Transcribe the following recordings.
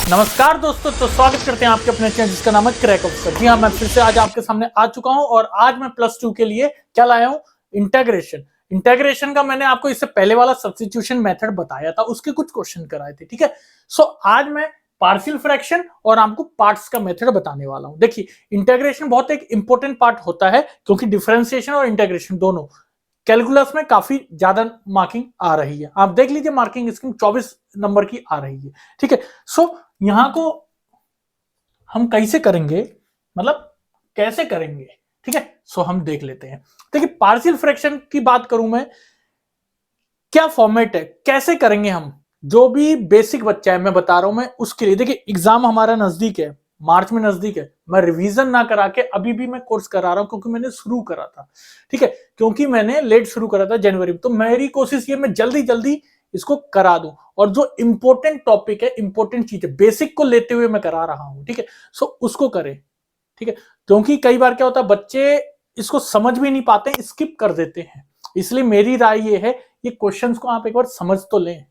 नमस्कार दोस्तों, तो स्वागत करते हैं आपके अपने चैनल जिसका नाम है क्रैक ऑफिसर। जी हाँ, मैं फिर से आज आपके सामने आ चुका हूं और आज मैं प्लस 2 के लिए क्या लाया हूं, इंटेग्रेशन का मैंने आपको इससे पहले वाला सब्स्टिट्यूशन मेथड बताया था, उसके कुछ क्वेश्चन कराए थे। ठीक है, सो आज मैं पार्शियल फ्रैक्शन और आपको पार्ट्स का मेथड बताने वाला हूं। देखिए, इंटेग्रेशन बहुत एक इंपॉर्टेंट पार्ट होता है क्योंकि डिफरेंशिएशन और इंटेग्रेशन दोनों कैलकुलस में काफी ज्यादा मार्किंग आ रही है। आप देख लीजिए, मार्किंग स्कीम 24 नंबर की आ रही है। ठीक है, सो यहां को हम कैसे करेंगे, मतलब कैसे करेंगे। ठीक है, सो हम देख लेते हैं। देखिए, पार्शियल फ्रैक्शन की बात करूं मैं, क्या फॉर्मेट है, कैसे करेंगे हम। जो भी बेसिक बच्चा है, मैं बता रहा हूं मैं उसके लिए। देखिए, एग्जाम हमारा नजदीक है, मार्च में नजदीक है। मैं रिवीजन ना करा के अभी भी मैं कोर्स करा रहा हूं क्योंकि मैंने शुरू करा था। ठीक है, क्योंकि मैंने लेट शुरू करा था जनवरी में, तो मेरी कोशिश ये मैं जल्दी जल्दी इसको करा दूं। और जो इंपॉर्टेंट टॉपिक है, इंपॉर्टेंट चीज है, बेसिक को लेते हुए मैं करा रहा हूं। ठीक है, सो उसको करें। ठीक है, क्योंकि कई बार क्या होता है, बच्चे इसको समझ भी नहीं पाते, स्किप कर देते हैं। इसलिए मेरी राय ये है, ये क्वेश्चंस को आप एक बार समझ तो लें,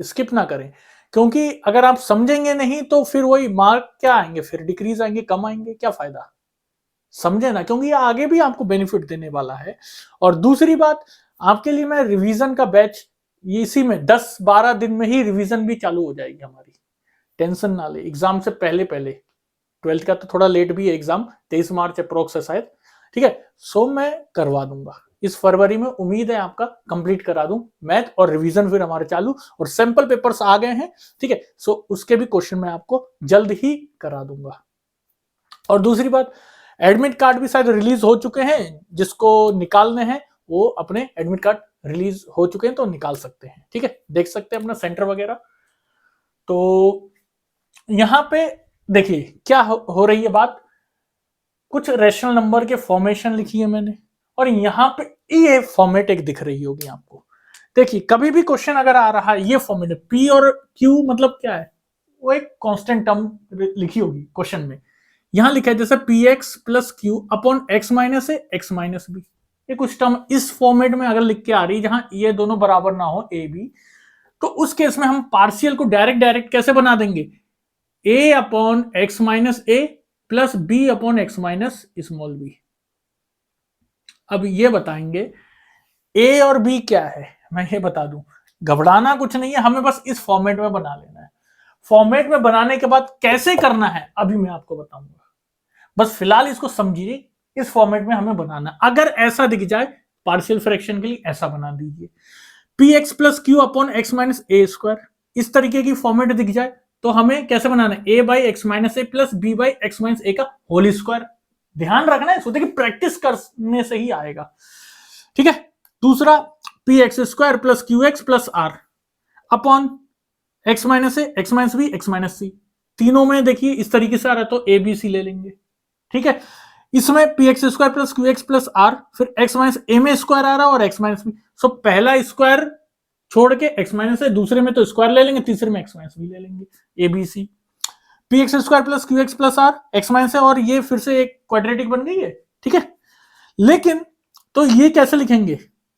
स्किप ना करें। क्योंकि अगर आप समझेंगे नहीं तो फिर वही मार्क क्या आएंगे, फिर डिक्रीज आएंगे, कम आएंगे, क्या फायदा। समझे ना, क्योंकि ये आगे भी आपको बेनिफिट देने वाला है। और दूसरी बात, आपके लिए मैं रिवीजन का बैच, इसी में 10-12 दिन में ही रिवीजन भी चालू हो जाएगी हमारी। टेंशन ना ले, एग्जाम से पहले पहले। 12th का तो थोड़ा लेट भी है एग्जाम, 23 मार्च अप्रोक्स है शायद। ठीक है, सो मैं करवा दूंगा इस फरवरी में, उम्मीद है आपका कंप्लीट करा दूं मैथ और रिवीजन फिर हमारे चालू। और सैंपल पेपर्स आ गए हैं। ठीक है, सो उसके भी क्वेश्चन मैं आपको जल्द ही करा दूंगा। और दूसरी बात, एडमिट कार्ड भी शायद रिलीज हो चुके हैं, जिसको निकालने हैं वो अपने एडमिट कार्ड रिलीज हो चुके हैं तो निकाल सकते हैं। ठीक है, देख सकते हैं अपना सेंटर वगैरह। तो यहां पे देखिए क्या हो रही है बात, कुछ रेशनल नंबर के फॉर्मेशन लिखी है मैंने, और यहां पे ये फॉर्मेट एक दिख रही होगी आपको। देखिए, कभी भी क्वेश्चन अगर आ रहा है, ये फॉर्मेट है, पी और क्यू मतलब क्या है, वो एक कांस्टेंट टर्म लिखी होगी क्वेश्चन में। यहां लिखा है जैसे P X plus Q upon X minus A X minus B. ये कुछ टर्म इस फॉर्मेट में अगर लिख के आ रही है जहां ये दोनों बराबर ना हो, ए बी, तो उस केस में हम पार्शियल को डायरेक्ट डायरेक्ट कैसे बना देंगे, A upon X minus A plus B upon X minus small B. अब ये बताएंगे ए और बी क्या है, मैं ये बता दूं। घबराना कुछ नहीं है, हमें बस इस फॉर्मेट में बना लेना है। फॉर्मेट में बनाने के बाद कैसे करना है अभी मैं आपको बताऊंगा, बस फिलहाल इसको समझिए। इस फॉर्मेट में हमें बनाना, अगर ऐसा दिख जाए पार्शियल फ्रैक्शन के लिए ऐसा बना दीजिए, P X plus Q upon X minus A square. इस तरीके की फॉर्मेट दिख जाए तो हमें कैसे बनाना है, A by X minus A plus B by X minus A का होल स्क्वायर। ध्यान रखना है, देखिए प्रैक्टिस करने से ही आएगा। ठीक है, दूसरा, P X square plus Q X plus R upon X minus A X minus B X minus C. तीनों में देखिए इस तरीके से आ रहा है तो ए बी सी ले लेंगे। ठीक है, इसमें P X square plus Q X plus R, फिर एक्स माइनस ए में स्क्वायर आ रहा है और एक्स माइनस बी। सो पहला स्क्वायर छोड़ के एक्स माइनस है, दूसरे में तो स्क्वायर ले लेंगे, तीसरे में एक्स माइनस बी ले लेंगे, A B C. P X square plus Q X plus R X minus है, और ये फिर से एक क्वाड्रेटिक बन गई है। ठीक है, लेकिन तो ये कैसे लिखेंगे,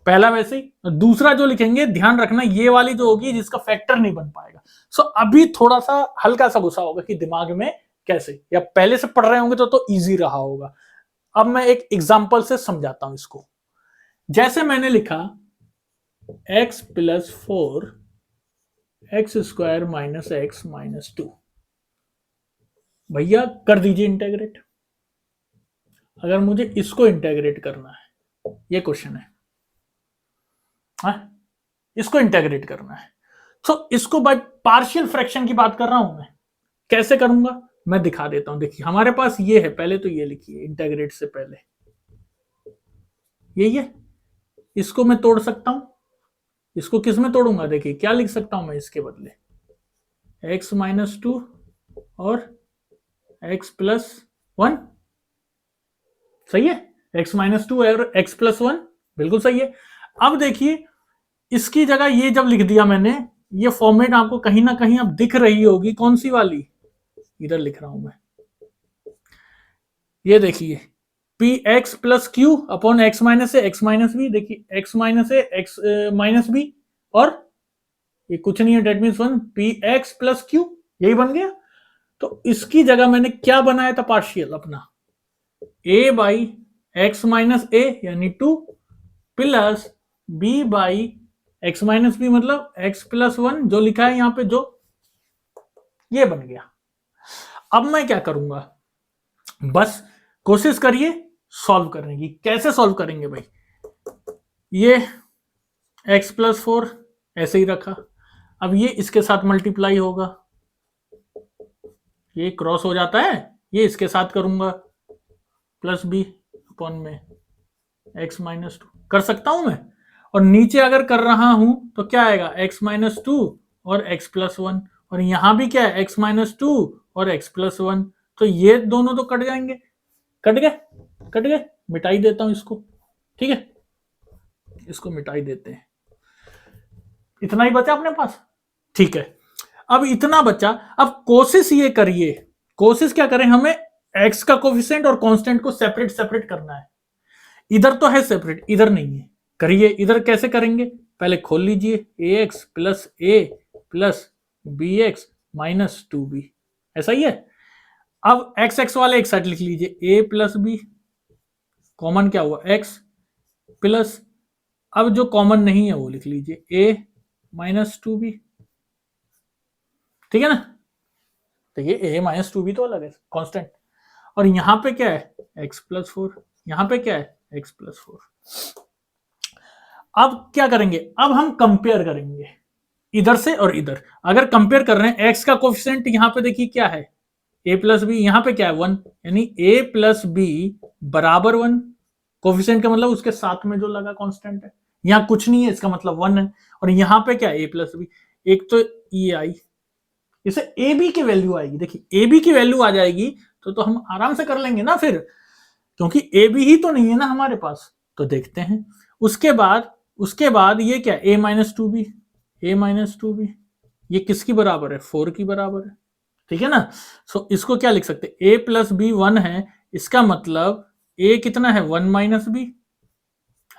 पहला वैसे ही, दूसरा जो लिखेंगे ध्यान रखना ये वाली जो होगी जिसका फैक्टर नहीं बन पाएगा। सो अभी थोड़ा सा हल्का सा गुस्सा होगा कि दिमाग में कैसे, या पहले से पढ़ रहे होंगे तो इजी रहा होगा। अब मैं एक एग्जांपल से समझाता हूं इसको। जैसे मैंने लिखा x plus 4 x square minus x minus 2, भैया कर दीजिए इंटेग्रेट। अगर मुझे इसको इंटेग्रेट करना है, ये क्वेश्चन है, इसको इंटेग्रेट करना है, तो इसको बाय पार्शियल फ्रैक्शन की बात कर रहा हूं मैं, कैसे करूंगा मैं दिखा देता हूं। देखिए, हमारे पास ये है, पहले तो ये लिखिए इंटेग्रेट से पहले, ये इसको मैं तोड़ सकता हूं। इसको किस में तोड़ूंगा, देखिए क्या लिख सकता हूं मैं इसके बदले, x माइनस 2 और x प्लस 1। सही है, x माइनस 2 और x प्लस 1 बिल्कुल सही है। अब देखिए, इसकी जगह ये जब लिख दिया मैंने, ये फॉर्मेट आपको कहीं ना कहीं अब दिख रही होगी, कौन सी वाली, इधर लिख रहा हूं मैं, ये देखिए P X plus Q upon X minus A X minus B. देखिए X minus A X minus B, और ये कुछ नहीं है, that means 1, P X plus Q यही बन गया। तो इसकी जगह मैंने क्या बनाया था पार्शियल अपना, a by X minus A यानी 2 plus b by X minus B मतलब x प्लस 1 जो लिखा है यहां पे, जो ये बन गया। अब मैं क्या करूंगा, बस कोशिश करिए सॉल्व करने की। कैसे सॉल्व करेंगे भाई, ये x प्लस 4 ऐसे ही रखा, अब ये इसके साथ मल्टीप्लाई होगा, ये क्रॉस हो जाता है, ये इसके साथ करूंगा प्लस बी अपॉन में x माइनस 2 कर सकता हूं मैं। और नीचे अगर कर रहा हूं तो क्या आएगा, x माइनस 2 और x प्लस 1, और यहां भी क्या है x माइनस 2 और x प्लस 1, तो ये दोनों तो कट जाएंगे, कट गए, कट गए, मिटाई देता हूं इसको, ठीक है, इसको मिटाई देते हैं। इतना ही बचा अपने पास, ठीक है। अब इतना बचा, अब कोशिश ये करिए, कोशिश क्या करें, हमें x का कोफिशिएंट और कांस्टेंट को सेपरेट सेपरेट करना है। इधर तो है सेपरेट, इधर नहीं है, करिए। इधर कैसे करेंगे, पहले खोल लीजिए ax plus A plus B X minus 2b, ऐसा ही है। अब एक्स एक्स वाले एक साइड लिख लीजिए, a प्लस बी, कॉमन क्या हुआ x प्लस, अब जो कॉमन नहीं है वो लिख लीजिए a माइनस 2b, ठीक है ना। तो ये a माइनस 2b तो अलग है कांस्टेंट, और यहां पे क्या है x प्लस 4, यहां पे क्या है x प्लस 4। अब क्या करेंगे, अब हम कंपेयर करेंगे इधर से और इधर। अगर कंपेयर कर रहे हैं x का कोफिशिएंट यहां पे देखिए क्या है a प्लस बी, यहां पे क्या है 1, यानी a प्लस बी बराबर 1, कोफिशिएंट का मतलब उसके साथ में जो लगा कांस्टेंट है, यहां कुछ नहीं है इसका मतलब 1 है, और यहां पे क्या है a प्लस बी, एक तो ये आई, इसे ए बी की वैल्यू आएगी, देखिए ए बी की वैल्यू आ जाएगी तो हम आराम से कर लेंगे ना फिर, क्योंकि ए बी ही तो नहीं है ना हमारे पास। तो देखते हैं, उसके बाद ये क्या a minus 2b, a minus 2b ये किसकी बराबर है, 4 की बराबर है, ठीक है ना। सो इसको क्या लिख सकते हैं, a प्लस बी 1 है, इसका मतलब a कितना है 1 माइनस बी,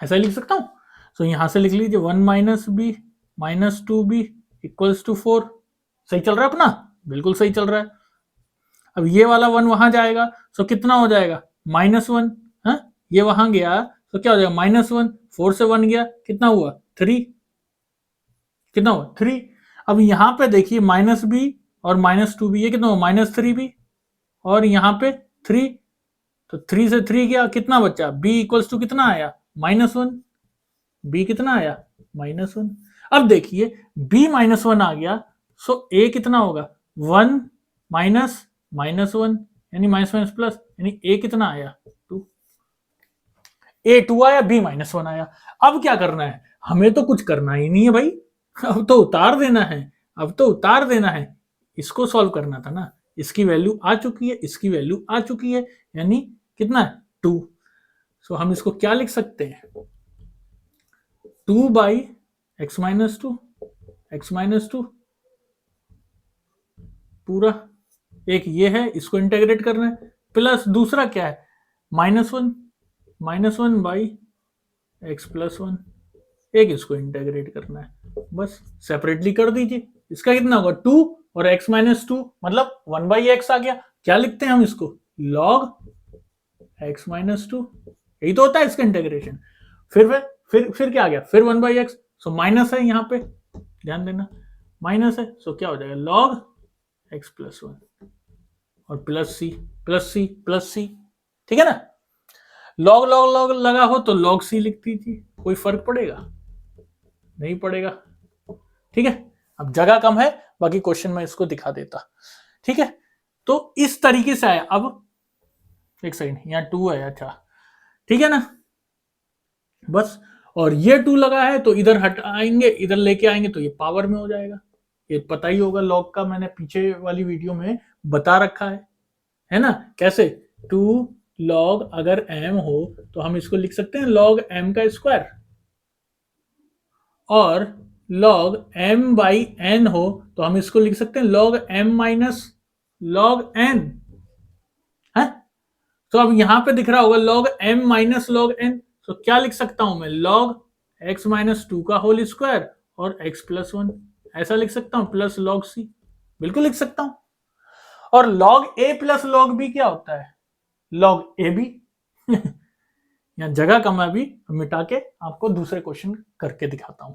ऐसा लिख सकता हूं। सो यहां से लिख लीजिए 1 minus B minus 2b equals to 4। सही चल रहा है अपना, बिल्कुल सही चल रहा है। अब ये वाला 1 वहां जाएगा, सो कितना हो जाएगा -1, हाँ ये वहां गया तो क्या हो जाएगा -1, 4 से 1 गया, कितना हुआ 3, कितना हुआ 3। अब यहां पे देखिए माइनस बी और माइनस 2b, ये कितना हुआ -3b, और यहां पे 3, तो 3 से 3 गया, कितना बचा b इक्वल्स टू कितना आया -1, b कितना आया -1। अब देखिए b -1 आ गया, सो a कितना होगा 1 माइनस -1 यानी माइनस माइनस प्लस, यानी a कितना आया 2, a 2 आया, b -1 आया। अब क्या करना है, हमें तो कुछ करना ही नहीं है भाई, अब तो उतार देना है, अब तो उतार देना है, इसको सॉल्व करना था ना। इसकी वैल्यू आ चुकी है, इसकी वैल्यू आ चुकी है, यानी कितना है 2। सो हम इसको क्या लिख सकते हैं, 2 by X minus 2, x minus 2 पूरा, एक ये है, इसको इंटेग्रेट करना है, प्लस दूसरा क्या है -1 बाई एक्स प्लस 1, एक इसको इंटेग्रेट करना है, बस सेपरेटली कर दीजिए। इसका कितना होगा 2 और x माइनस 2 मतलब 1 बाई एक्स आ गया। क्या लिखते हैं हम इसको, log x माइनस 2, यही तो होता है इसका इंटेग्रेशन। फिर क्या आ गया, फिर 1 बाई एक्स, सो माइनस है यहाँ पे, ध्यान देना माइनस है, सो क्या हो जाएगा log x प्लस 1 और plus C plus C plus C, ठीक है ना। लॉग लॉग लॉग लगा हो तो log c लिख दीजिए, कोई फर्क पड़ेगा नहीं पड़ेगा, ठीक है। अब जगह कम है, बाकी क्वेश्चन में इसको दिखा देता, ठीक है। तो इस तरीके से आया। अब एक सेकंड, यहाँ 2 है, अच्छा ठीक है ना, बस। और ये 2 लगा है तो इधर हटाएंगे, इधर लेके आएंगे तो ये पावर में हो जाएगा। ये पता ही होगा लॉग का, मैंने पीछे वाली वीडियो में बता रखा है ना, कैसे 2 log अगर m हो तो हम इसको लिख सकते हैं log m का स्क्वायर, और log m बाई n हो तो हम इसको लिख सकते हैं log m minus log n है। तो अब यहां पे दिख रहा होगा log m minus log n, तो क्या लिख सकता हूं मैं log x माइनस 2 का होल स्क्वायर और x प्लस 1, ऐसा लिख सकता हूं, प्लस log c, बिल्कुल लिख सकता हूं। और log a plus log b क्या होता है? log ab। यहाँ जगह कम है, अभी मिटा के आपको दूसरे क्वेश्चन करके दिखाता हूं।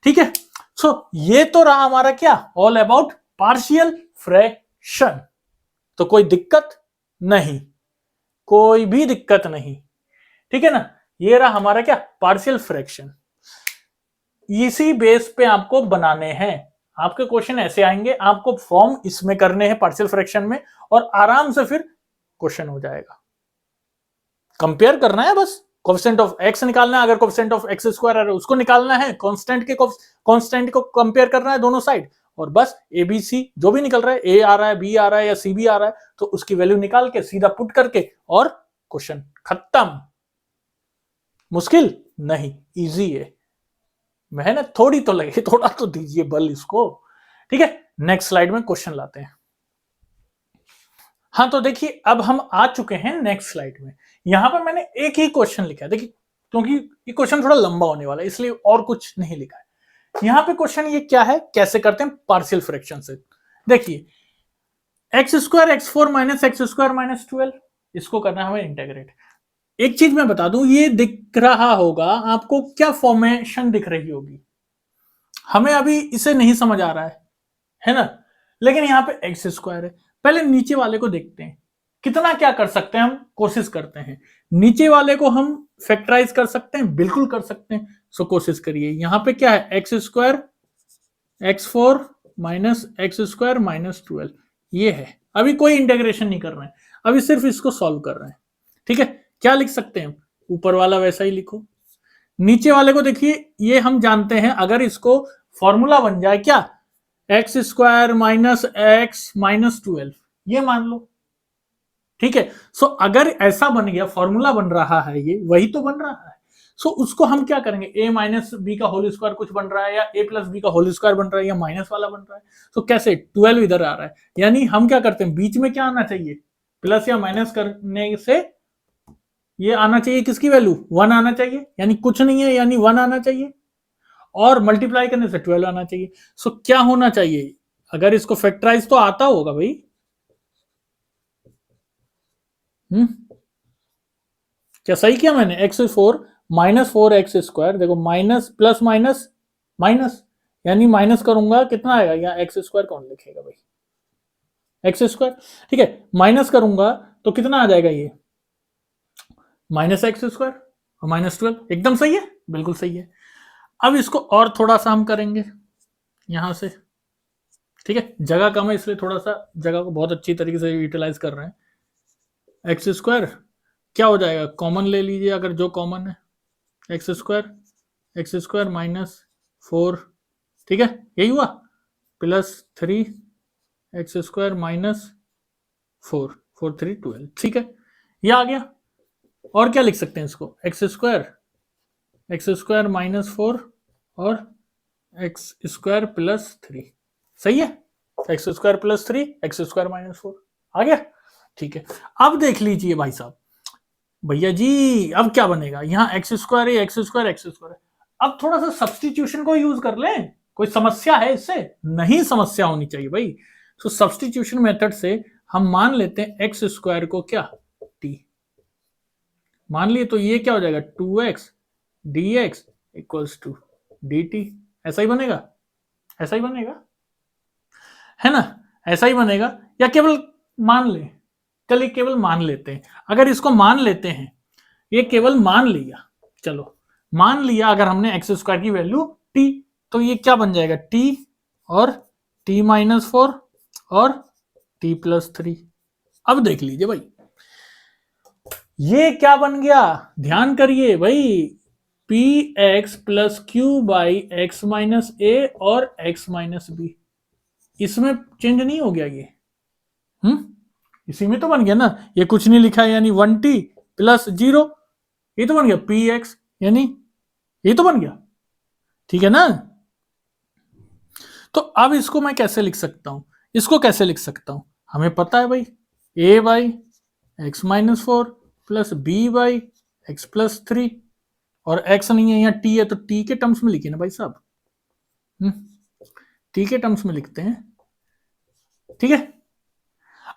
ठीक है, सो ये तो रहा हमारा क्या, ऑल अबाउट पार्शियल फ्रैक्शन। तो कोई दिक्कत नहीं, कोई भी दिक्कत नहीं, ठीक है ना। ये रहा हमारा क्या, पार्शियल फ्रैक्शन। इसी बेस पे आपको बनाने हैं, आपके क्वेश्चन ऐसे आएंगे, आपको फॉर्म इसमें करने हैं पार्शियल फ्रैक्शन में, और आराम से फिर क्वेश्चन हो जाएगा। कंपेयर करना है बस, कोएफिशिएंट ऑफ एक्स निकालना है, अगर कोएफिशिएंट ऑफ एक्स स्क्वायर है उसको निकालना है, कांस्टेंट को कंपेयर करना है दोनों साइड, और बस ए बी सी जो भी निकल रहा है, ए आ रहा है, बी आ रहा है या सी भी आ रहा है, तो उसकी वैल्यू निकाल के सीधा पुट करके और क्वेश्चन खत्म। मुश्किल नहीं, इजी है। मेहनत थोड़ी तो लगे, थोड़ा तो दीजिए बल इसको। ठीक है, नेक्स्ट स्लाइड में क्वेश्चन लाते हैं। हाँ तो देखिए, अब हम आ चुके हैं नेक्स्ट स्लाइड में। यहां पर मैंने एक ही क्वेश्चन लिखा है, देखिए क्योंकि ये क्वेश्चन थोड़ा लंबा होने वाला है इसलिए और कुछ नहीं लिखा है। यहां पे क्वेश्चन ये क्या है, कैसे करते हैं पार्शियल फ्रैक्शन से। देखिए x square x four minus x square minus 12, इसको करना है हमें इंटेग्रेट। एक चीज मैं बता दूं, ये दिख रहा होगा आपको, क्या फॉर्मेशन दिख रही होगी, हमें अभी इसे नहीं समझ आ रहा है ना। लेकिन यहां पे एक्स स्क्वायर है, पहले नीचे वाले को देखते हैं कितना क्या कर सकते हैं, हम कोशिश करते हैं। नीचे वाले को हम फैक्टराइज कर सकते हैं, बिल्कुल कर सकते हैं, सो कोशिश करिए। यहां पे क्या है, x square x four minus x square minus 12, ये है। अभी कोई इंटीग्रेशन नहीं कर रहे हैं, अभी सिर्फ इसको सॉल्व कर रहे हैं। ठीक है, क्या लिख सकते हैं, ऊपर वाला वैसा ही लिखो, नीचे वाले को देखिए, ये हम जानते हैं, अगर इसको फॉर्मूला बन जाए क्या, x square minus x minus 12, ये मान लो। ठीक है, सो अगर ऐसा बन गया, फॉर्मूला बन रहा है, ये वही तो बन रहा है, सो उसको हम क्या करेंगे, ए माइनस बी का होल स्क्वायर कुछ बन रहा है, या ए प्लस बी का होल स्क्वायर बन रहा है, या माइनस वाला बन रहा है, तो कैसे 12 इधर आ रहा है, यानी हम क्या करते हैं, बीच में क्या आना चाहिए, प्लस या माइनस करने से ये आना चाहिए, किसकी वैल्यू 1 आना चाहिए, यानी कुछ नहीं है, यानी 1 आना चाहिए, और मल्टीप्लाई करने से 12 आना चाहिए। सो क्या होना चाहिए, अगर इसको फैक्टराइज तो आता होगा भाई, क्या सही किया मैंने, x four minus 4x square, देखो माइनस प्लस माइनस माइनस, यानी माइनस करूंगा कितना आएगा, यहाँ एक्स स्क्वायर कौन लिखेगा भाई, एक्स स्क्वायर। ठीक है, माइनस करूंगा तो कितना आ जाएगा, ये माइनस एक्स स्क्वायर और माइनस 12, एकदम सही है, बिल्कुल सही है। अब इसको और थोड़ा सा हम करेंगे यहां से। ठीक है, जगह कम है इसलिए थोड़ा सा जगह को बहुत अच्छी तरीके से यूटिलाइज कर रहे हैं। एक्स स्क्वायर क्या हो जाएगा, कॉमन ले लीजिए अगर जो कॉमन है, एक्स स्क्वायर माइनस 4, ठीक है यही हुआ, प्लस 3 एक्स स्क्वायर माइनस 4, 4 3 12, ठीक है ये आ गया। और क्या लिख सकते हैं इसको, एक्स स्क्वायर माइनस 4 और एक्स स्क्वायर प्लस 3, सही है, x square plus 3 x square minus 4 आ गया। ठीक है, अब देख लीजिए भाई साहब, भैया जी अब क्या बनेगा, यहाँ एक्स स्क्वायर है, एक्स स्क्वायर है। अब थोड़ा सा सब्सटीट्यूशन को यूज कर लें, कोई समस्या है इससे, नहीं समस्या होनी चाहिए भाई। तो सब्सटीट्यूशन मेथड से हम मान लेते हैं एक्स स्क्वायर को क्या, टी मान लिए, तो ये क्या हो जाएगा 2x dx equals to dt, ऐसा ही बनेगा, ऐसा ही बनेगा, है ना, ऐसा ही बनेगा। या केवल मान ले, चलिए केवल मान लेते हैं, अगर इसको मान लेते हैं, ये केवल मान लिया, चलो मान लिया, अगर हमने एक्स स्क्वायर की वैल्यू t, तो ये क्या बन जाएगा, t और t माइनस 4 और t प्लस 3। अब देख लीजिए भाई, ये क्या बन गया, ध्यान करिए भाई, P X plus Q by X minus A और एक्स माइनस बी, इसमें चेंज नहीं हो गया ये, इसी में तो बन गया ना, ये कुछ नहीं लिखा है, यानी 1t प्लस 0, ये तो बन गया पी एक्स, यानी ये तो बन गया, ठीक है ना। तो अब इसको मैं कैसे लिख सकता हूं, इसको कैसे लिख सकता हूं, हमें पता है भाई, a by X minus 4 plus B by X plus 3, और x नहीं है, यहाँ t है, तो t के टर्म्स में लिखिए ना भाई साहब, t के टर्म्स में लिखते हैं, ठीक है।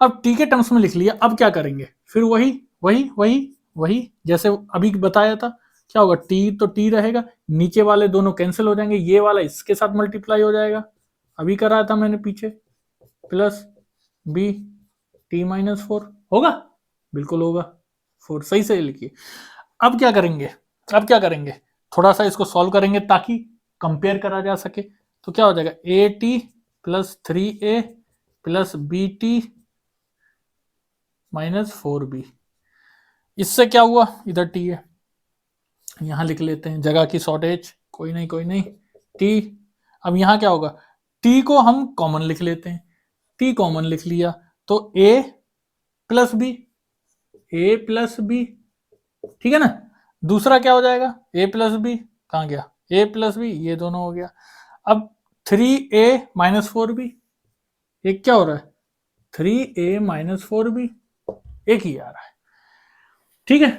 अब टी के टर्म्स में लिख लिया, अब क्या करेंगे, फिर वही वही वही वही जैसे अभी बताया था। क्या होगा, टी तो टी रहेगा, नीचे वाले दोनों कैंसिल हो जाएंगे, ये वाला इसके साथ मल्टीप्लाई हो जाएगा, अभी कराया था मैंने पीछे, प्लस बी टी माइनस 4 होगा, बिल्कुल होगा, 4 सही से लिखिए। अब क्या करेंगे, अब क्या करेंगे, थोड़ा सा इसको सॉल्व करेंगे ताकि कंपेयर करा जा सके। तो क्या हो जाएगा, A T plus 3a plus B T minus 4b। इससे क्या हुआ, इधर टी है, यहां लिख लेते हैं, जगह की शॉर्टेज, कोई नहीं कोई नहीं, टी। अब यहां क्या होगा, टी को हम कॉमन लिख लेते हैं, टी कॉमन लिख लिया तो a plus B, A plus B, ठीक है ना। दूसरा क्या हो जाएगा, ए प्लस बी, कहां गया, ए प्लस बी, ये दोनों हो गया। अब 3a माइनस 4b, एक क्या हो रहा है, 3a माइनस 4b, एक ही आ रहा है, ठीक है।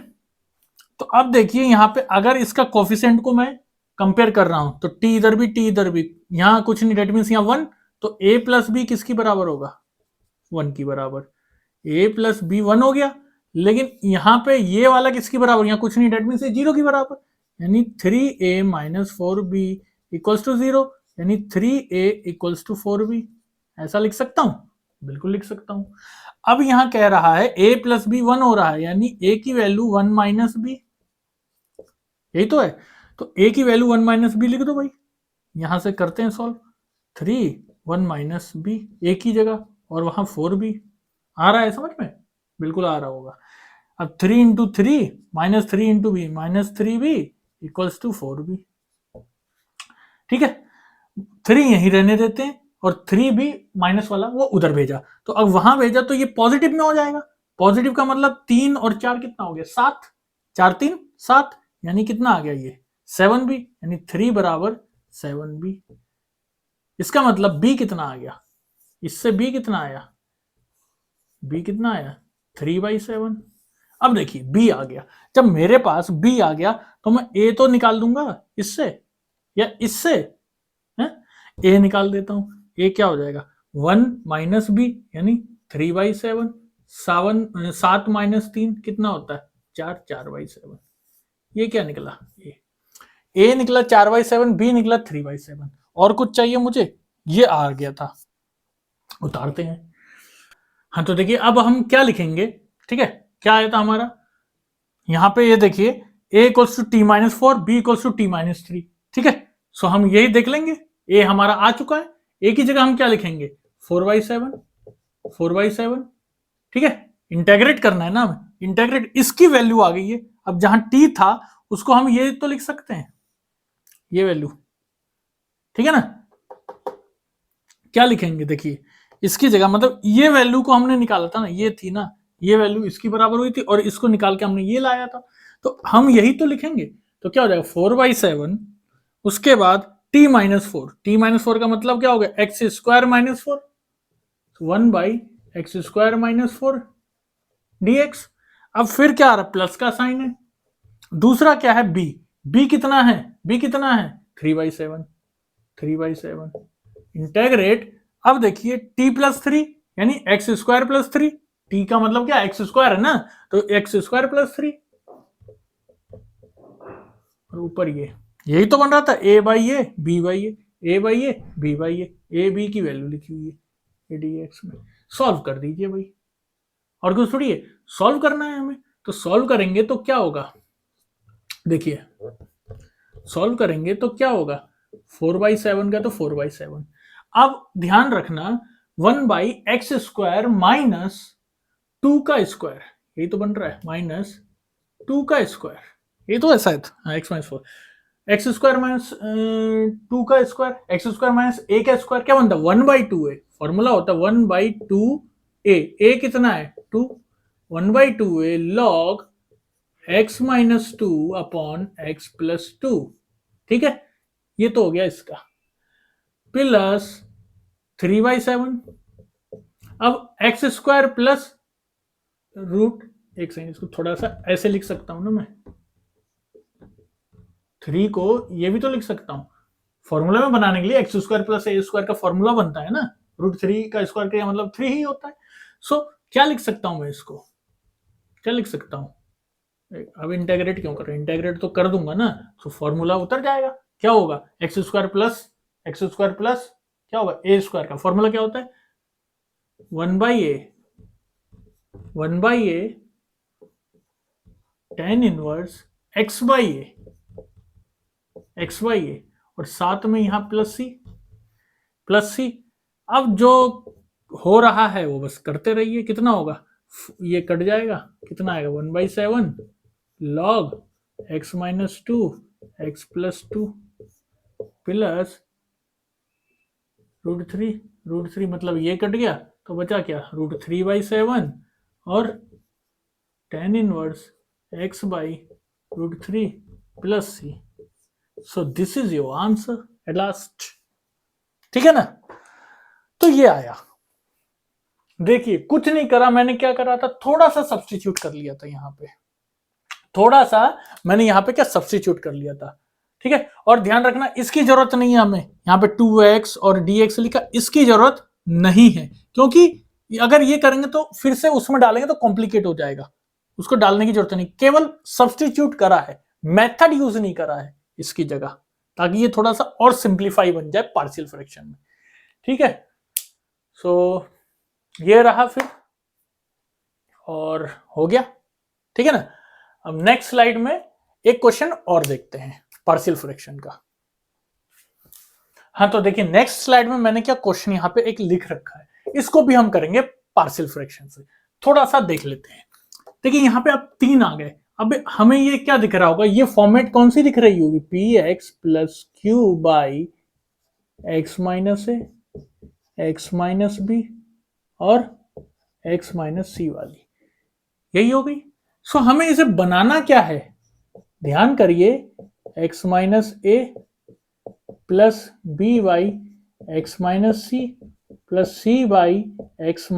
तो अब देखिए यहां पे अगर इसका कोफिशिएंट को मैं कंपेयर कर रहा हूं तो टी इधर भी टी इधर भी, यहां कुछ नहीं, डेट मीन्स यहां 1, तो a प्लस बी किसकी बराबर होगा, 1 की बराबर, a प्लस बी 1 हो गया। लेकिन यहां पे ये वाला किसकी बराबर, यहां कुछ नहीं, डेट मीन्स 0 की बराबर, यानी 3a minus 4b equals to 0, यानी 3a इक्वल्स टू 4b। ऐसा लिख सकता हूं, बिल्कुल लिख सकता हूं। अब यहां कह रहा है a प्लस बी 1 हो रहा है, यानी a की वैल्यू 1 माइनस बी, यही तो है। तो a की वैल्यू 1 माइनस बी लिख दो भाई, यहां से करते हैं सॉल्व, 3 1 माइनस बी a की जगह, और वहां 4b आ रहा है, समझ में, बिल्कुल आ रहा होगा। अब 3 into 3 minus 3 into B minus 3b equals to 4b, ठीक है। 3 यहीं रहने देते हैं, और 3b माइनस वाला वो उधर भेजा, तो अब वहां भेजा तो ये पॉजिटिव में हो जाएगा। पॉजिटिव का मतलब 3 और 4 कितना हो गया, 7, 4 3 7, यानी कितना आ गया ये 7b, यानी 3 बराबर 7b। इसका मतलब b कितना आ गया, इससे b कितना आया, b कितना आया 3/7। अब देखिए b आ गया, जब मेरे पास b आ गया तो मैं a तो निकाल दूंगा इससे या इससे, है a निकाल देता हूं, a क्या हो जाएगा 1 माइनस बी, यानी 3/7, 7 माइनस 3 कितना होता है 4, 4/7, ये क्या निकला, a निकला 4/7, b निकला 3/7। और कुछ चाहिए मुझे, ये आ गया था, उतारते हैं। हाँ तो देखिए अब हम क्या लिखेंगे, ठीक है, क्या आया था हमारा, यहां पे ये देखिए a equals to T minus 4, B equals to T minus 3, ठीक है। सो हम यही देख लेंगे, a हमारा आ चुका है, a की जगह हम क्या लिखेंगे 4/7, 4/7, ठीक है। इंटेग्रेट करना है ना, इंटेग्रेट, इसकी वैल्यू आ गई है। अब जहां t था उसको हम ये तो लिख सकते हैं, ये वैल्यू, ठीक है ना। क्या लिखेंगे, देखिए इसकी जगह, मतलब ये वैल्यू को हमने निकाला था ना, ये थी ना, ये वैल्यू इसकी बराबर हुई थी, और इसको निकाल के हमने ये लाया था, तो हम यही तो लिखेंगे। तो क्या हो जाएगा 4/7, उसके बाद t माइनस 4, टी माइनस 4 का मतलब क्या हो गया x square minus 4, 1/x square minus 4 dx। अब फिर क्या आ रहा है, प्लस का साइन है। दूसरा क्या है b, b कितना है, b कितना है 3/7, 3/7 इंटेग्रेट। अब देखिए t प्लस 3, यानी एक्स स्क्वायर प्लस 3, t का मतलब क्या एक्स स्क्वायर है ना, तो एक्स स्क्वायर प्लस 3, और ऊपर ये, यही तो बन रहा था a/a b/a, a/a b/a, a b की वैल्यू लिखी हुई है dx में। सॉल्व कर दीजिए भाई, और कुछ थोड़ी है, सॉल्व करना है हमें। तो सॉल्व करेंगे तो क्या होगा, देखिए सॉल्व करेंगे तो क्या होगा, 4/7 का तो 4/7। अब ध्यान रखना 1/x स्क्वायर माइनस 2 का स्क्वायर, यही तो बन रहा है माइनस 2 का स्क्वायर, ये तो ऐसा है x minus 4, x square minus 2 का square, x square minus A का स्क्वायर क्या बनता है 1/2a, फॉर्मूला होता है 1/2a, a कितना है 2, 1/2a log x minus 2 upon x plus 2, ठीक है। ये तो हो गया इसका, प्लस 3/7, अब एक्स स्क्वायर प्लस रूट, एक सेकंड इसको थोड़ा सा ऐसे लिख सकता हूं ना मैं, 3 को ये भी तो लिख सकता हूं, फॉर्मूला में बनाने के लिए एक्स स्क्वायर प्लस ए स्क्वायर का फॉर्मूला बनता है ना, √3 का स्क्वायर का मतलब 3 ही होता है। सो क्या लिख सकता हूं मैं इसको, क्या लिख सकता हूं, अब इंटेग्रेट क्यों कर रहे हैं, इंटेग्रेट तो कर दूंगा ना, तो फॉर्मूला उतर जाएगा। क्या होगा, एक्स स्क्वायर प्लस क्या होगा, ए स्क्वायर का फॉर्मूला क्या होता है, 1/a tan इनवर्स x/a और साथ में यहां प्लस सी। अब जो हो रहा है वो बस करते रहिए, कितना होगा, ये कट जाएगा, कितना आएगा 1/7 log x-2 x+2 प्लस √3 मतलब ये कट गया तो बचा क्या, √3/7 और tan inverse x/√3 plus C. So this is your answer at last, ठीक है ना। तो ये आया, देखिए कुछ नहीं करा मैंने, क्या करा था, थोड़ा सा सब्स्टिट्यूट कर लिया था यहां पे, थोड़ा सा मैंने यहां पे क्या सब्स्टिट्यूट कर लिया था, ठीक है। और ध्यान रखना इसकी जरूरत नहीं है हमें, यहां पे 2x और dx लिखा, इसकी जरूरत नहीं है, क्योंकि अगर ये करेंगे तो फिर से उसमें डालेंगे तो कॉम्प्लिकेट हो जाएगा, उसको डालने की जरूरत नहीं, केवल सब्स्टिट्यूट करा है, मेथड यूज नहीं करा है इसकी जगह, ताकि ये थोड़ा सा और सिंप्लीफाई बन जाए पार्शियल फ्रैक्शन में, ठीक है। सो ये रहा फिर, और हो गया, ठीक है ना। अब नेक्स्ट स्लाइड में एक क्वेश्चन और देखते हैं पार्शियल फ्रैक्शन का। हाँ तो देखिए नेक्स्ट स्लाइड में मैंने क्या क्वेश्चन यहां पे एक लिख रखा है, इसको भी हम करेंगे पार्शियल फ्रैक्शन से, थोड़ा सा देख लेते हैं। देखिए यहां पे अब 3 आ गए, अब हमें ये क्या दिख रहा होगा, ये फॉर्मेट कौन सी दिख रही होगी, px plus Q by X minus A X minus B और एक्स माइनस सी वाली, यही हो गई। सो हमें इसे बनाना क्या है, ध्यान करिए, x minus A plus B by X minus C plus C by X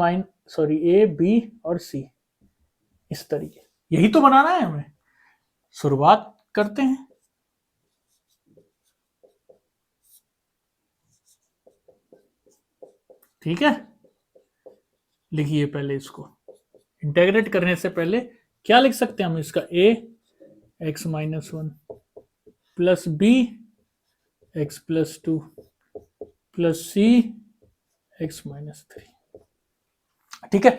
A B और सी, इस तरीके, यही तो बनाना है हमें। शुरुआत करते हैं, ठीक है। लिखिए पहले इसको, इंटेग्रेट करने से पहले क्या लिख सकते हैं हम, इसका a x-1 plus b x+2 plus c x-3, ठीक है।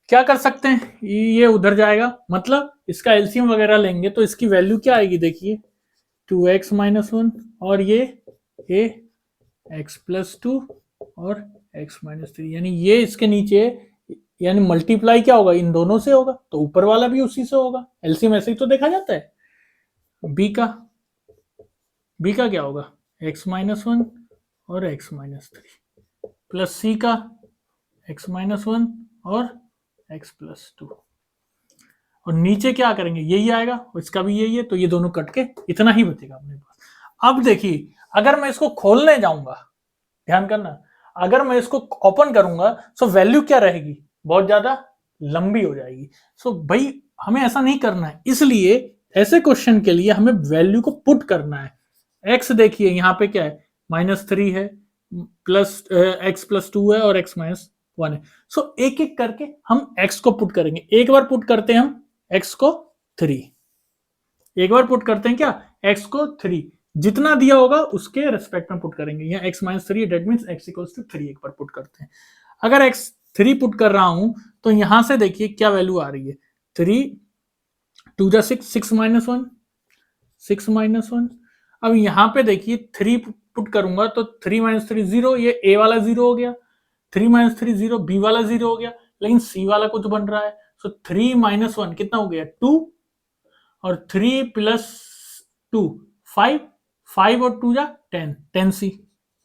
क्या कर सकते हैं, ये उधर जाएगा, मतलब इसका एलसीएम वगैरह लेंगे तो इसकी वैल्यू क्या आएगी, देखिए 2x-1 और ये a x+2 और x-3, यानी ये इसके नीचे, यानी मल्टीप्लाई क्या होगा, इन दोनों से होगा, तो ऊपर वाला भी उसी से होगा, एलसीएम ऐसे ही तो देखा जाता है। b का क्या होगा, x-1 और x-3 प्लस c का x-1 और x+2, और नीचे क्या करेंगे, यही आएगा, इसका भी यही है, तो ये दोनों कट के इतना ही बचेगा अपने पास। अब देखिए अगर मैं इसको खोलने जाऊंगा, ध्यान करना, अगर मैं इसको ओपन करूंगा तो वैल्यू क्या रहेगी, बहुत ज्यादा लंबी हो जाएगी। सो भाई हमें ऐसा नहीं करना है, इसलिए ऐसे क्वेश्चन के लिए हमें वैल्यू को पुट करना है। एक्स देखिए यहाँ पे क्या है, -3 है, प्लस x+2 है और x-1 है। सो एक एक करके हम x को पुट करेंगे, एक बार पुट करते हैं हम x को 3, एक बार पुट करते हैं क्या, x को 3, जितना दिया होगा उसके रेस्पेक्ट में पुट करेंगे, यहाँ x-3 डेट मींस x = 3 एक बार पुट करते हैं। अगर x3 पुट कर रहा हूं तो यहां से देखिए क्या वैल्यू आ रही है, 3 2 जा 6 6-1, अब यहां पे देखिए 3 पुट करूंगा तो 3-3 0, ये a वाला 0 हो गया, 3-3 0, b वाला 0 हो गया, लेकिन c वाला कुछ बन रहा है। सो 3-1 कितना हो गया, 2, और 3 + 2 5 और 2 जा 10c,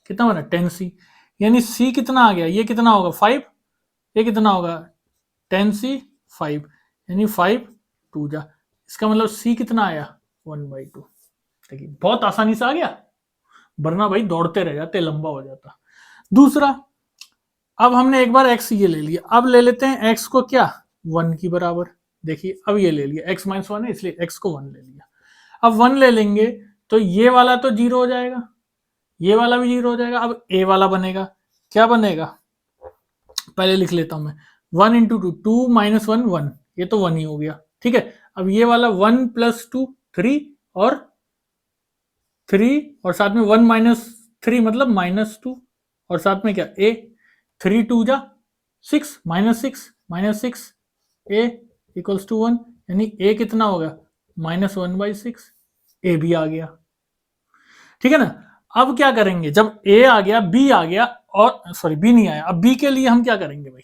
कितना बना 10c, यानी c कितना आ गया, ये कितना होगा 5, ये कितना होगा 10c 5, यानी 5 2 जा, इसका मतलब c कितना आया 1/2। देखिए बहुत आसानी से आ गया, वरना भाई दौड़ते रह जाते, लंबा हो जाता। दूसरा, अब हमने एक बार x ये ले लिया, अब ले लेते हैं x को क्या 1 की बराबर, देखिए अब ये ले लिया, x-1 है इसलिए x को 1 ले लिया, अब 1 ले लेंगे तो ये वाला तो 0 हो जाएगा, ये वाला भी 0 हो जाएगा, अब a वाला बनेगा, क्या बनेगा, पहले लिख लेता हूं मैं, 1 इंटू 2, 2 माइनस 1 1, ये तो 1 ही हो गया, ठीक है। अब ये वाला 1 प्लस 2 3 और 3 और साथ में 1 माइनस 3 मतलब -2 और साथ में क्या a, 3 2 जा 6 -6 a इक्वल्स टू 1, यानी a कितना होगा -1/6, a भी आ गया, ठीक है ना। अब क्या करेंगे, जब a आ गया, b आ गया और सॉरी b नहीं आया, अब b के लिए हम क्या करेंगे भाई,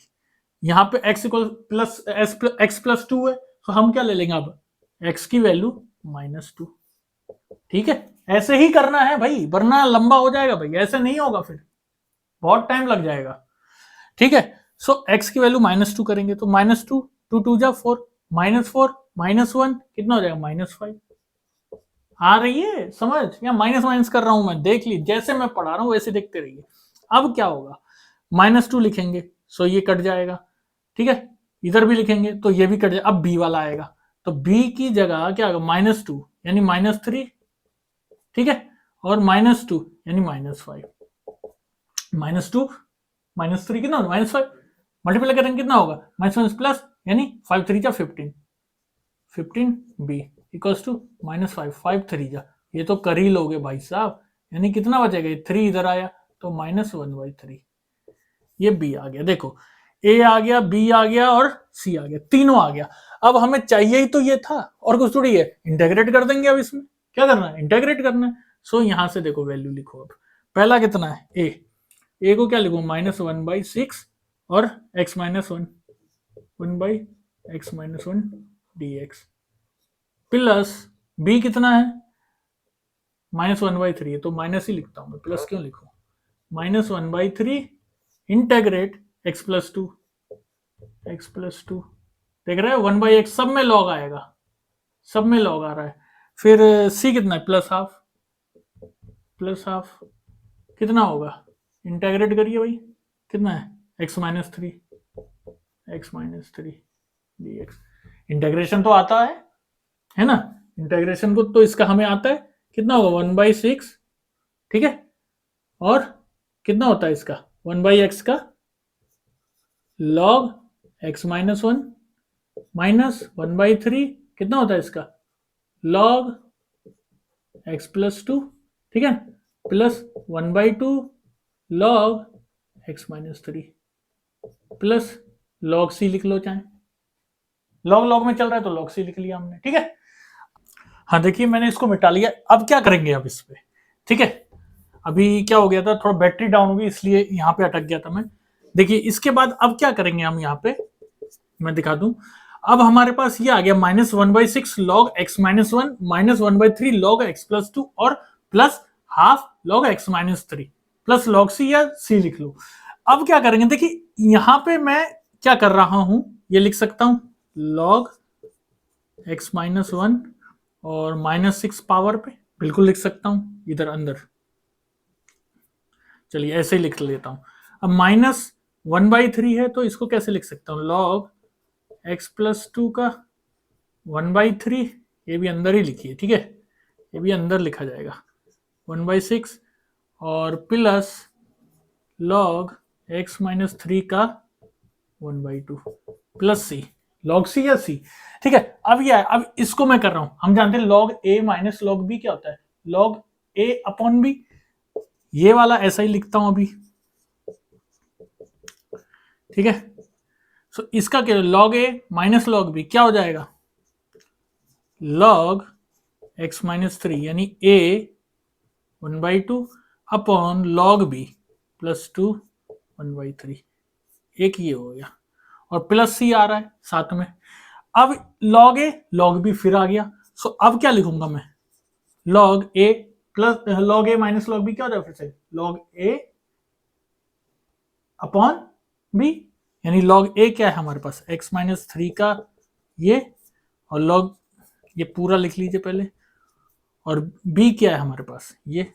यहाँ पे x equal plus x plus 2 है, तो हम क्या ले लेंगे अब x की वैल्यू -2, ठीक है। ऐसे ही करना है भाई, वरना लंबा हो जाएगा भाई, ऐसे नहीं होगा, फिर बहुत टाइम लग जाएगा, ठीक है। सो x की वैल्यू -2 करेंगे तो -2 2 2 जा 4 -4 -1 कितना हो जाएगा -5। आ रही है समझ, या माइनस माइनस कर रहा हूं मैं, देख ली, जैसे मैं पढ़ा रहा हूं वैसे देखते रहिए। अब क्या होगा, -2 लिखेंगे, सो ये कट जाएगा, ठीक है। इधर भी लिखेंगे तो ये भी कट जाएगा, अब b वाला आएगा, तो b की जगह क्या होगा -2 यानी -3, ठीक है, और -2 यानी -5, -2 -3 कितना होगा -5, मल्टीप्लाई करेंगे कितना होगा -प्लस यानी 5 3 जा 15, 15b इक्वल्स टू -5 5 3 जा, ये तो कर ही लोगे भाई साहब, यानी कितना बचेगा, 3 इधर आया तो -1/3, ये b आ गया, देखो a आ गया, b आ गया और c आ गया, तीनों आ गया। अब हमें चाहिए ही तो ये था, और कुछ थोड़ी है, इंटीग्रेट कर देंगे, अब इसमें क्या करना है, इंटीग्रेट करना है। सो यहां से देखो वैल्यू लिखो, अब पहला कितना है a को क्या लिखो -1/6 और x -1 1/x-1 dx plus b कितना है -1/3, तो माइनस ही लिखता हूं मैं, प्लस क्यों लिखूं, -1/3 इंटेग्रेट x + 2 देख रहे हो 1/x सब में लॉग आएगा, सब में लॉग आ रहा है। फिर c कितना है प्लस हाफ कितना होगा, इंटेग्रेट करिए भाई, कितना है x-3 dx, इंटेग्रेशन तो आता है ना, इंटेग्रेशन को तो इसका हमें आता है, कितना होगा 1/6, ठीक है, और कितना होता है इसका 1/x का log x-1 माइनस 1/3 कितना होता है इसका log x + 2, ठीक है, plus 1/2 log x-3 plus log c लिख लो, चाहे log में चल रहा है तो log c लिख लिया हमने, ठीक है। हाँ देखिए मैंने इसको मिटा लिया, अब क्या करेंगे अब इस पे, ठीक है। अभी क्या हो गया था, थोड़ा बैटरी डाउन हो गई इसलिए यहाँ पे अटक गया था मैं। देखिए इसके बाद अब क्या करेंगे हम, यहाँ पे मैं दिखा दूं, अब हमारे पास ये आ गया -1/6 log x-1 minus 1/3 log x + 2 और plus half log x-3 plus log c या c लिख लो। अब क्या करेंगे, देखिए यहां पे मैं क्या कर रहा हूं, ये लिख सकता हूं log x-1 और -6 पावर पे, बिल्कुल लिख सकता हूं इधर अंदर, चलिए ऐसे ही लिख लेता हूं। अब -1/3 है तो इसको कैसे लिख सकता हूं, log x + 2 का 1/3, ये भी अंदर ही लिखिए, ठीक है, ये भी अंदर लिखा जाएगा 1/6 और प्लस log x-3 का 1/2 प्लस c, log c या c, ठीक है। अब ये है, अब इसको मैं कर रहा हूं, हम जानते हैं log a minus log b क्या होता है, log a/b, ये वाला ऐसा ही लिखता हूं अभी, ठीक है। सो इसका क्या log a minus log b क्या हो जाएगा, log x-3 यानी a 1/2 upon log b plus 2 1/3, एक ये हो गया और प्लस c आ रहा है साथ में। अब log a log b फिर आ गया, सो अब क्या लिखूंगा मैं, log a plus log a minus log b क्या हो जाएगा, फिर से log a अपॉन b, यानी log a क्या है हमारे पास x-3 का ये, और log ये पूरा लिख लीजिए पहले, और b क्या है हमारे पास ये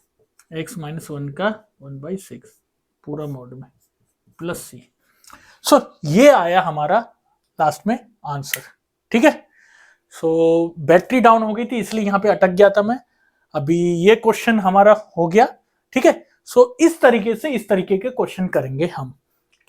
x-1 का 1/6 पूरा मोड में प्लस c। सो ये आया हमारा लास्ट में आंसर, ठीक है। सो बैटरी डाउन हो गई थी इसलिए यहां पे अटक गया था मैं, अभी ये क्वेश्चन हमारा हो गया, ठीक है। सो इस तरीके के क्वेश्चन करेंगे हम,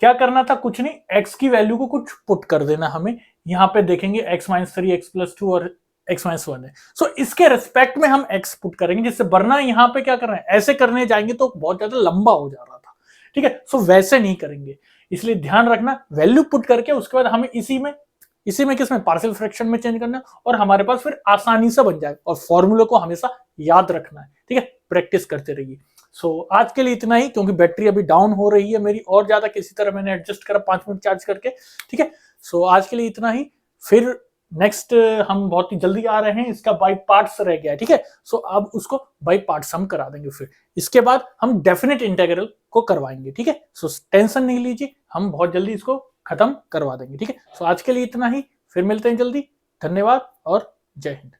क्या करना था, कुछ नहीं, x की वैल्यू को कुछ पुट कर देना हमें। यहाँ पे देखेंगे x माइनस 3 x प्लस 2 और x माइनस 1 है। सो इसके रिस्पेक्ट में हम x पुट करेंगे, जिससे वरना यहाँ पे क्या कर रहे हैं, ऐसे करने जाएंगे तो बहुत ज्यादा लंबा हो जा रहा था, ठीक है। सो वैसे नहीं करेंगे, इसलिए ध्यान रखना वैल्यू पुट करके उसके बाद हमें इसी में किसमें, पार्शियल फ्रैक्शन में चेंज करना है, और हमारे पास फिर आसानी से बन जाएगा। और फॉर्मूले को हमेशा याद रखना है, ठीक है, प्रैक्टिस करते रहिए। सो आज के लिए इतना ही, क्योंकि बैटरी अभी डाउन हो रही है मेरी, और ज्यादा किसी तरह मैंने एडजस्ट करा 5 मिनट चार्ज करके, ठीक है। सो आज के लिए इतना ही, फिर नेक्स्ट हम बहुत ही जल्दी आ रहे हैं, इसका बाई पार्ट्स रह गया है, ठीक है। सो अब उसको बाई पार्ट्स हम करा देंगे, फिर इसके बाद हम डेफिनेट इंटीग्रल को करवाएंगे, ठीक है। सो टेंशन नहीं लीजिए, हम बहुत जल्दी इसको खत्म करवा देंगे, ठीक है। सो आज के लिए इतना ही, फिर मिलते हैं जल्दी। धन्यवाद और जय हिंद।